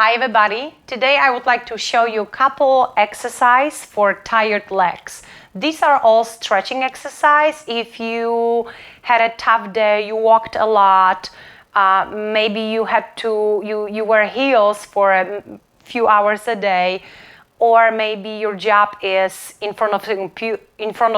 Hi everybody, today I would like to show you a couple exercises for tired legs. These are all stretching exercise. If you had a tough day, you walked a lot, maybe you wear heels for a few hours a day, or maybe your job is in front of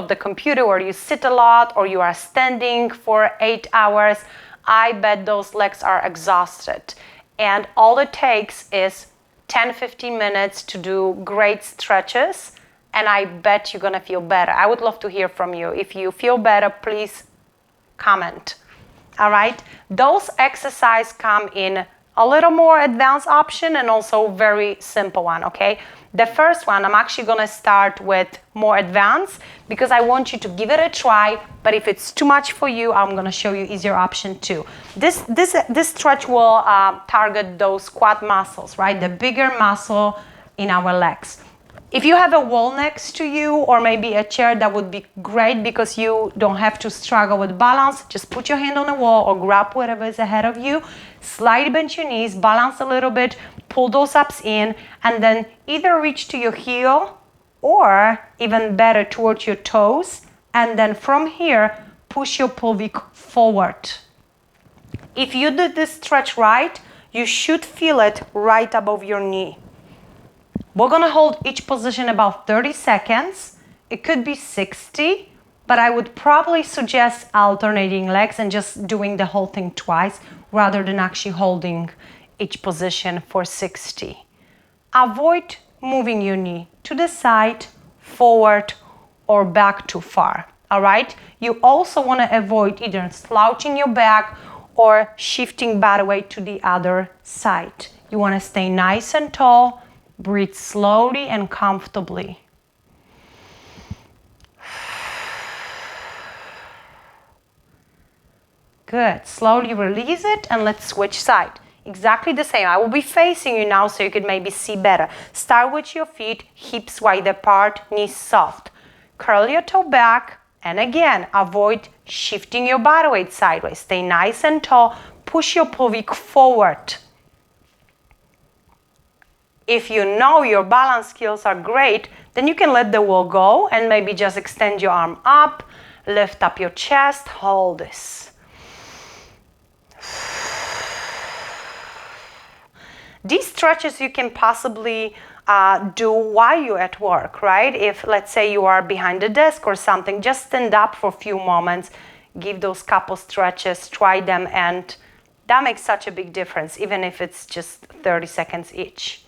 the computer where you sit a lot, or you are standing for 8 hours. I bet those legs are exhausted. And all it takes is 10-15 minutes to do great stretches, and I bet you're gonna feel better. I would love to hear from you. If you feel better, please comment. All right, those exercises come in a little more advanced option and also very simple one, okay? The first one, I'm actually gonna start with more advanced because I want you to give it a try, but if it's too much for you, I'm gonna show you easier option too. This stretch will target those quad muscles, right? The bigger muscle in our legs. If you have a wall next to you or maybe a chair, that would be great because you don't have to struggle with balance. Just put your hand on the wall or grab whatever is ahead of you. Slightly bend your knees, balance a little bit, pull those ups in, and then either reach to your heel or even better towards your toes. And then from here, push your pelvic forward. If you did this stretch right, you should feel it right above your knee. We're gonna hold each position about 30 seconds. It could be 60, but I would probably suggest alternating legs and just doing the whole thing twice rather than actually holding each position for 60. Avoid moving your knee to the side, forward, or back too far, all right? You also wanna avoid either slouching your back or shifting body weight to the other side. You wanna stay nice and tall. Breathe slowly and comfortably. Good. Slowly release it and let's switch side. Exactly the same. I will be facing you now so you could maybe see better. Start with your feet, hips wide apart, knees soft. Curl your toe back and again, avoid shifting your body weight sideways. Stay nice and tall. Push your pelvic forward. If you know your balance skills are great, then you can let the wall go and maybe just extend your arm up, lift up your chest, hold this. These stretches you can possibly do while you're at work, right? If, let's say, you are behind the desk or something, just stand up for a few moments, give those couple stretches, try them, and that makes such a big difference, even if it's just 30 seconds each.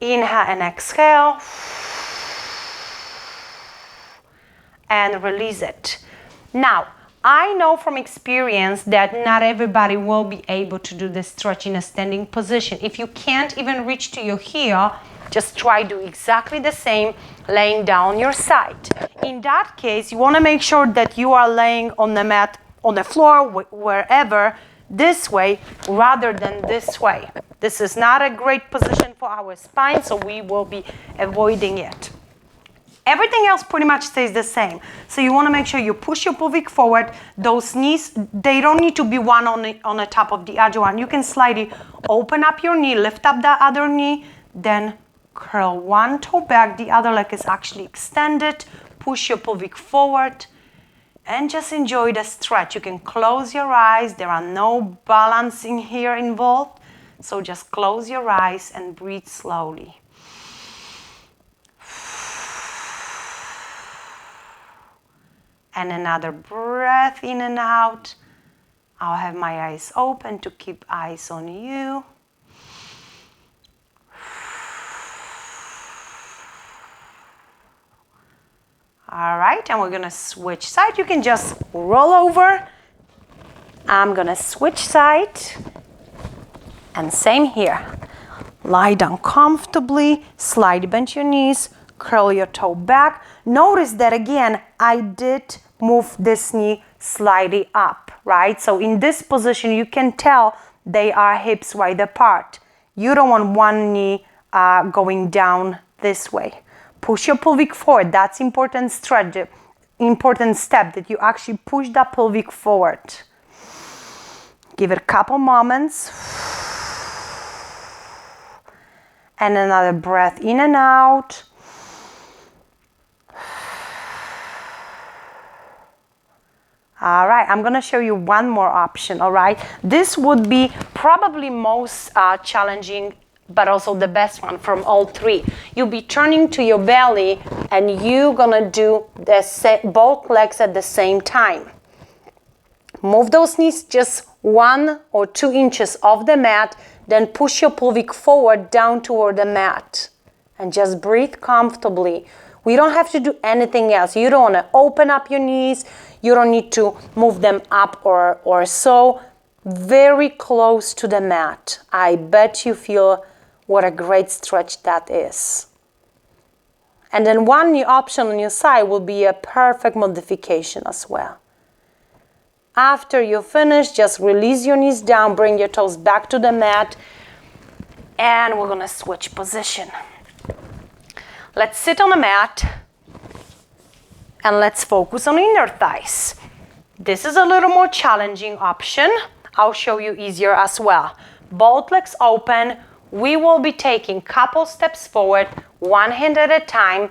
Inhale and exhale, and release it. Now, I know from experience that not everybody will be able to do this stretch in a standing position. If you can't even reach to your heel, just try do exactly the same, laying down your side. In that case, you want to make sure that you are laying on the mat, on the floor, wherever, this way rather than this way. This is not a great position for our spine, so we will be avoiding it. Everything else pretty much stays the same. So you want to make sure you push your pelvic forward. Those knees, they don't need to be one on the top of the other one. You can slightly open up your knee, lift up the other knee, then curl one toe back. The other leg is actually extended. Push your pelvic forward. And just enjoy the stretch. You can close your eyes. There are no balancing here involved. So just close your eyes and breathe slowly. And another breath in and out. I'll have my eyes open to keep eyes on you. All right, and we're gonna switch side. You can just roll over. I'm gonna switch side. And same here. Lie down comfortably, slightly bend your knees, curl your toe back. Notice that again, I did move this knee slightly up, right? So in this position, you can tell they are hips wide apart. You don't want one knee going down this way. Push your pelvic forward. That's important stretch, important step that you actually push that pelvic forward. Give it a couple moments. And another breath in and out. All right, I'm gonna show you one more option, all right? This would be probably most challenging, but also the best one from all three. You'll be turning to your belly and you're gonna do both legs at the same time. Move those knees just 1 or 2 inches off the mat, then push your pelvic forward down toward the mat. And just breathe comfortably. We don't have to do anything else. You don't want to open up your knees. You don't need to move them up or so. Very close to the mat. I bet you feel what a great stretch that is. And then one new option on your side will be a perfect modification as well. After you finish, just release your knees down, bring your toes back to the mat, and we're gonna switch position. Let's sit on the mat and let's focus on inner thighs. This is a little more challenging option. I'll show you easier as well. Both legs open. We will be taking couple steps forward, one hand at a time.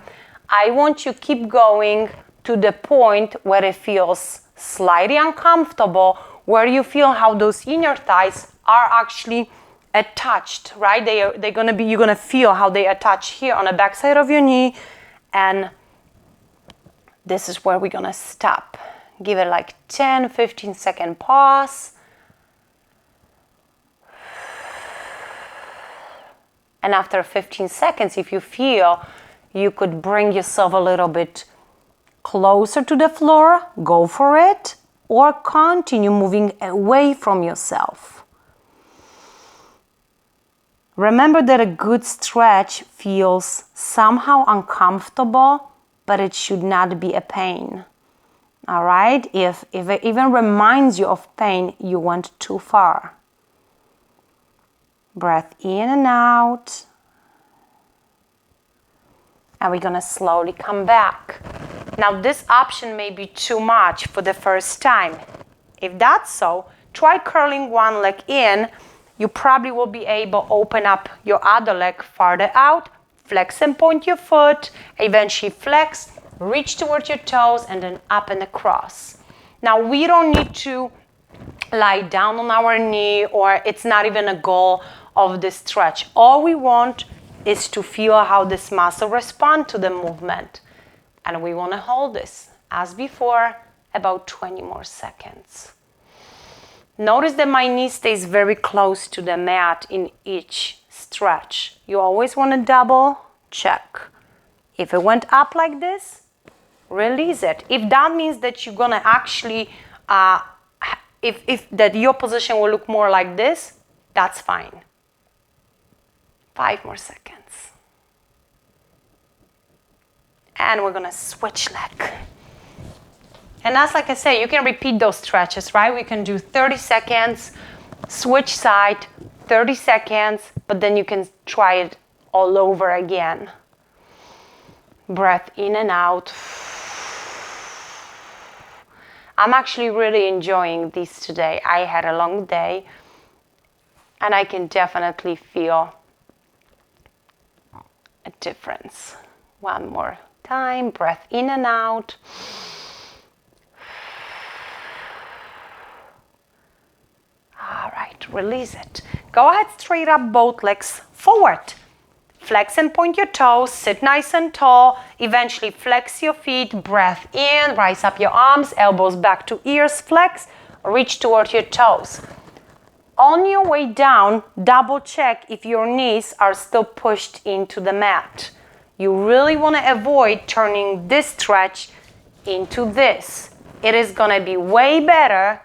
I want you to keep going to the point where it feels slightly uncomfortable, where you feel how those inner thighs are actually attached, right? You're gonna feel how they attach here on the backside of your knee, and this is where we're gonna stop. Give it like 10-15 second pause. And after 15 seconds, if you feel you could bring yourself a little bit closer to the floor, go for it, or continue moving away from yourself. Remember that a good stretch feels somehow uncomfortable, but it should not be a pain. All right? If it even reminds you of pain, you went too far. Breath in and out. And we're gonna slowly come back. Now this option may be too much for the first time. If that's so, try curling one leg in. You probably will be able to open up your other leg farther out, flex and point your foot, eventually flex, reach towards your toes, and then up and across. Now we don't need to lie down on our knee, or it's not even a goal of this stretch. All we want is to feel how this muscle responds to the movement. And we want to hold this, as before, about 20 more seconds. Notice that my knee stays very close to the mat in each stretch. You always want to double check. If it went up like this, release it. If that means that you're going to actually, if that your position will look more like this, that's fine. 5 more seconds. And we're going to switch leg. And that's like I say, you can repeat those stretches, right? We can do 30 seconds, switch side, 30 seconds, but then you can try it all over again. Breath in and out. I'm actually really enjoying these today. I had a long day, and I can definitely feel a difference. One more time, breath in and out. All right, release it. Go ahead, straight up both legs forward. Flex and point your toes, sit nice and tall. Eventually flex your feet, breath in, rise up your arms, elbows back to ears, flex, reach toward your toes. On your way down, double check if your knees are still pushed into the mat. You really want to avoid turning this stretch into this. It is going to be way better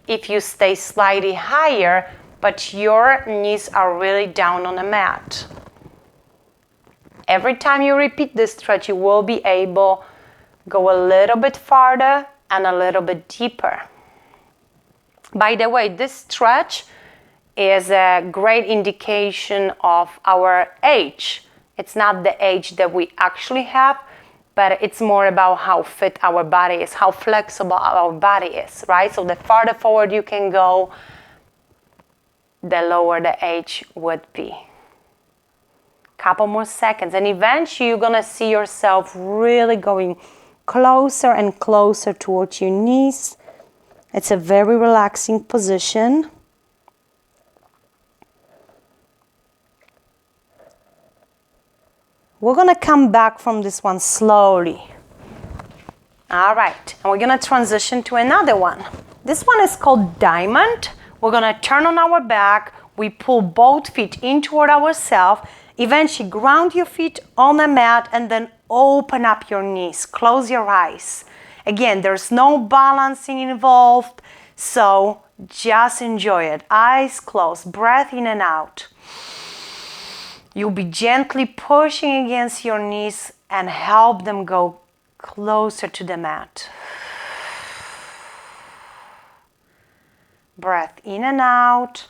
if you stay slightly higher, but your knees are really down on the mat. Every time you repeat this stretch, you will be able to go a little bit farther and a little bit deeper. By the way, this stretch is a great indication of our age. It's not the age that we actually have, but it's more about how fit our body is, how flexible our body is, right? So the farther forward you can go, the lower the age would be. Couple more seconds, and eventually you're gonna see yourself really going closer and closer towards your knees. It's a very relaxing position. We're gonna come back from this one slowly. All right, and we're gonna transition to another one. This one is called Diamond. We're gonna turn on our back. We pull both feet in toward ourselves. Eventually ground your feet on the mat and then open up your knees. Close your eyes. Again, there's no balancing involved, so just enjoy it. Eyes closed, breath in and out. You'll be gently pushing against your knees and help them go closer to the mat. Breath in and out.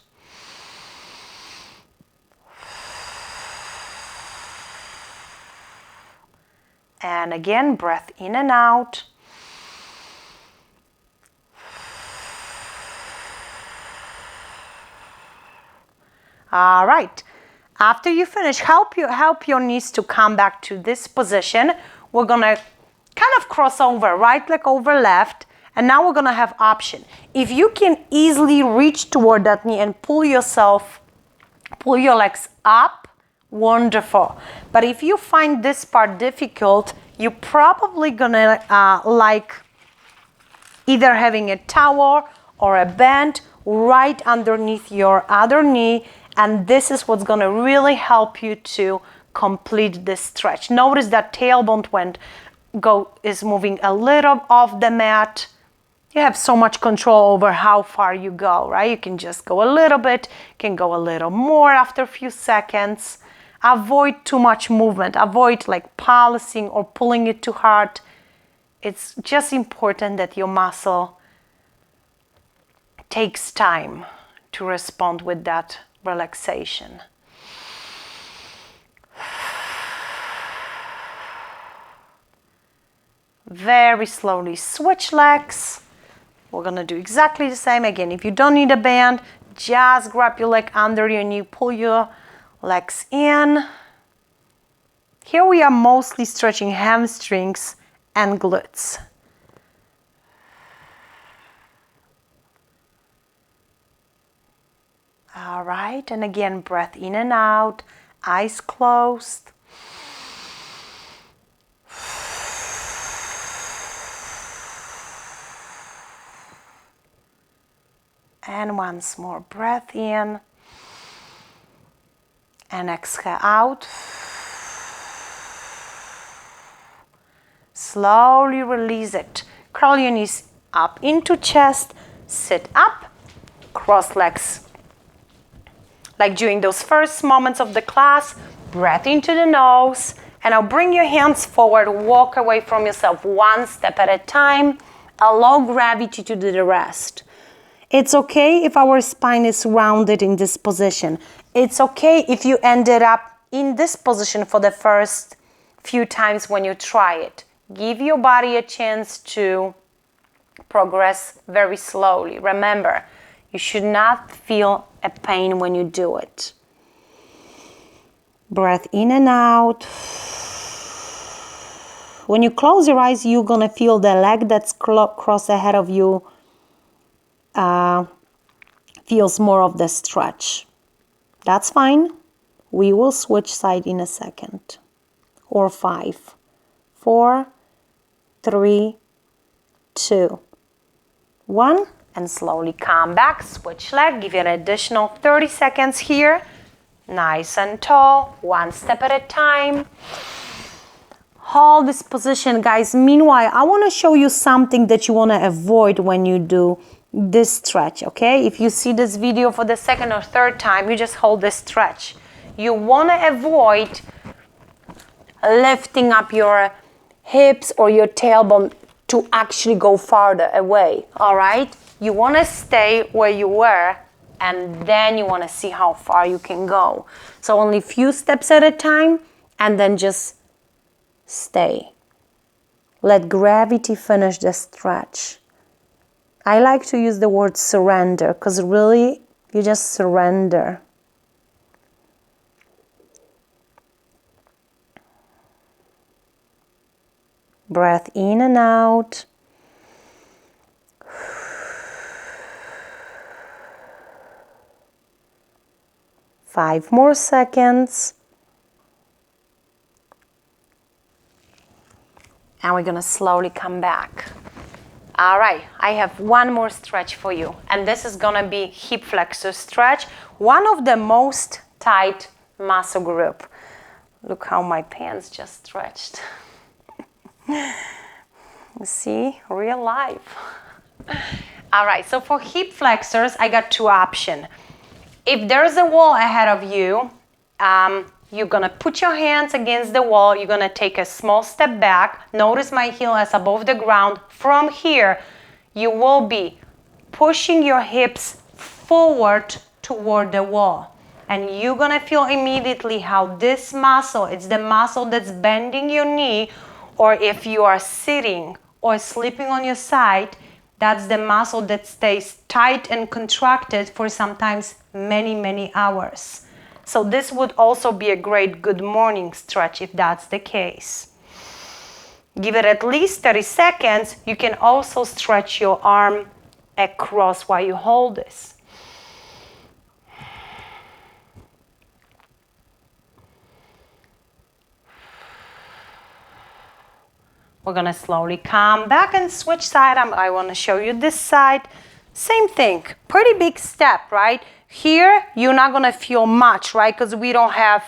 And again, breath in and out. All right. After you finish, help your knees to come back to this position. We're gonna kind of cross over, right leg over left. And now we're gonna have option. If you can easily reach toward that knee and pull your legs up, wonderful. But if you find this part difficult, you're probably gonna like either having a towel or a band right underneath your other knee, and this is what's gonna really help you to complete this stretch. Notice that tailbone is moving a little off the mat. You have so much control over how far you go, right? You can just go a little bit, can go a little more after a few seconds. Avoid too much movement. Avoid like policing or pulling it too hard. It's just important that your muscle takes time to respond with that relaxation. Very slowly switch legs. We're gonna do exactly the same. Again, if you don't need a band, just grab your leg under your knee, pull your legs in. Here we are mostly stretching hamstrings and glutes. All right, and again, breath in and out, eyes closed. And once more, breath in and exhale out. Slowly release it. Curl your knees up into chest, sit up, cross legs. Like during those first moments of the class, breath into the nose, and now bring your hands forward, walk away from yourself one step at a time. Allow gravity to do the rest. It's okay if our spine is rounded in this position. It's okay if you ended up in this position for the first few times when you try it. Give your body a chance to progress very slowly. Remember, you should not feel a pain when you do it. Breath in and out. When you close your eyes, you're gonna feel the leg that's crossed ahead of you feels more of the stretch. That's fine. We will switch side in a second. Or 5, 4, 3, 2, 1. And slowly come back, switch leg, give you an additional 30 seconds here. Nice and tall, one step at a time. Hold this position, guys. Meanwhile, I want to show you something that you want to avoid when you do this stretch, okay? If you see this video for the second or third time, you just hold this stretch. You want to avoid lifting up your hips or your tailbone to actually go farther away, all right? You want to stay where you were, and then you want to see how far you can go. So only a few steps at a time, and then just stay. Let gravity finish the stretch. I like to use the word surrender, because really, you just surrender. Breath in and out. Five more seconds. And we're gonna slowly come back. All right, I have one more stretch for you, and this is gonna be hip flexor stretch, one of the most tight muscle group. Look how my pants just stretched. See, real life. All right, so for hip flexors, I got two options. If there's a wall ahead of you, you're gonna put your hands against the wall. You're gonna take a small step back. Notice my heel is above the ground. From here, you will be pushing your hips forward toward the wall. And you're gonna feel immediately how this muscle, it's the muscle that's bending your knee, or if you are sitting or sleeping on your side, that's the muscle that stays tight and contracted for sometimes many, many hours. So this would also be a great good morning stretch if that's the case. Give it at least 30 seconds. You can also stretch your arm across while you hold this. We're gonna slowly come back and switch side. I wanna show you this side. Same thing, pretty big step, right? Here, you're not gonna feel much, right? Because we don't have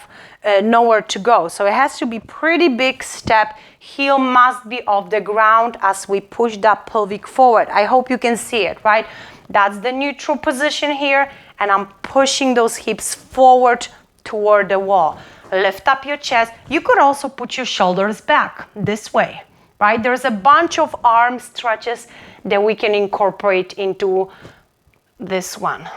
nowhere to go. So it has to be pretty big step. Heel must be off the ground as we push that pelvic forward. I hope you can see it, right? That's the neutral position here, and I'm pushing those hips forward toward the wall. Lift up your chest. You could also put your shoulders back this way, right? There's a bunch of arm stretches that we can incorporate into this one.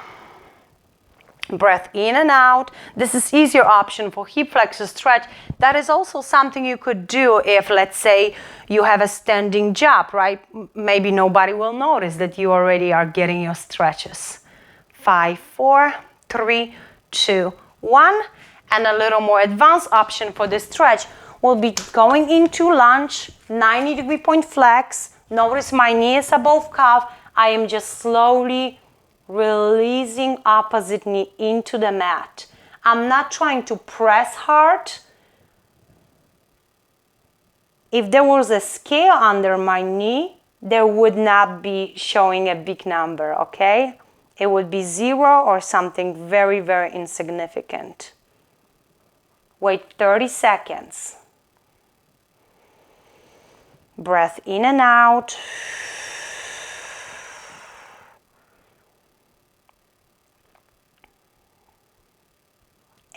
Breath in and out. This is easier option for hip flexor stretch. That is also something you could do if, let's say, you have a standing job, right? Maybe nobody will notice that you already are getting your stretches. 5, 4, 3, 2, 1. And a little more advanced option for this stretch will be going into lunge, 90-degree point flex. Notice my knee is above calf. I am just slowly releasing opposite knee into the mat. I'm not trying to press hard. If there was a scale under my knee, there would not be showing a big number, okay? It would be 0 or something very, very insignificant. Wait 30 seconds. Breath in and out.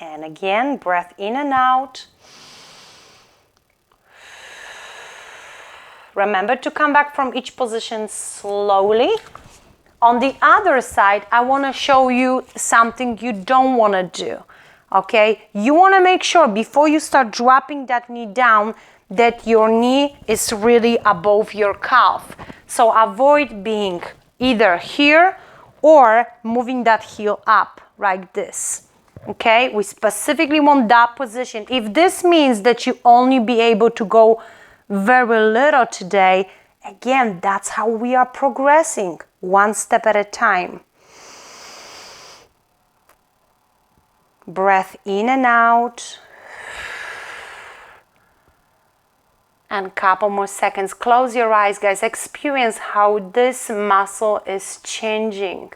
And again, breath in and out. Remember to come back from each position slowly. On the other side, I want to show you something you don't want to do. Okay? You want to make sure before you start dropping that knee down that your knee is really above your calf. So avoid being either here or moving that heel up like this. Okay, we specifically want that position. If this means that you only be able to go very little today, again, that's how we are progressing, one step at a time. Breath in and out. And couple more seconds. Close your eyes, guys. Experience how this muscle is changing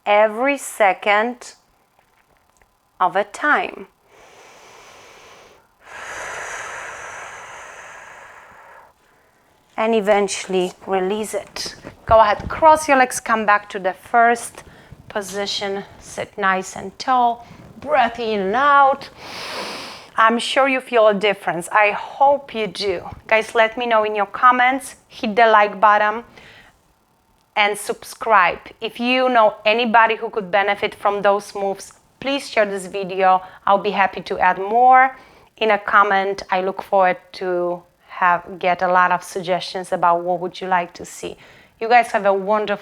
every second of a time. And eventually release it. Go ahead, cross your legs, come back to the first position. Sit nice and tall. Breath in and out. I'm sure you feel a difference. I hope you do. Guys, let me know in your comments. Hit the like button and subscribe. If you know anybody who could benefit from those moves, please share this video. I'll be happy to add more in a comment. I look forward to get a lot of suggestions about what would you like to see. You guys have a wonderful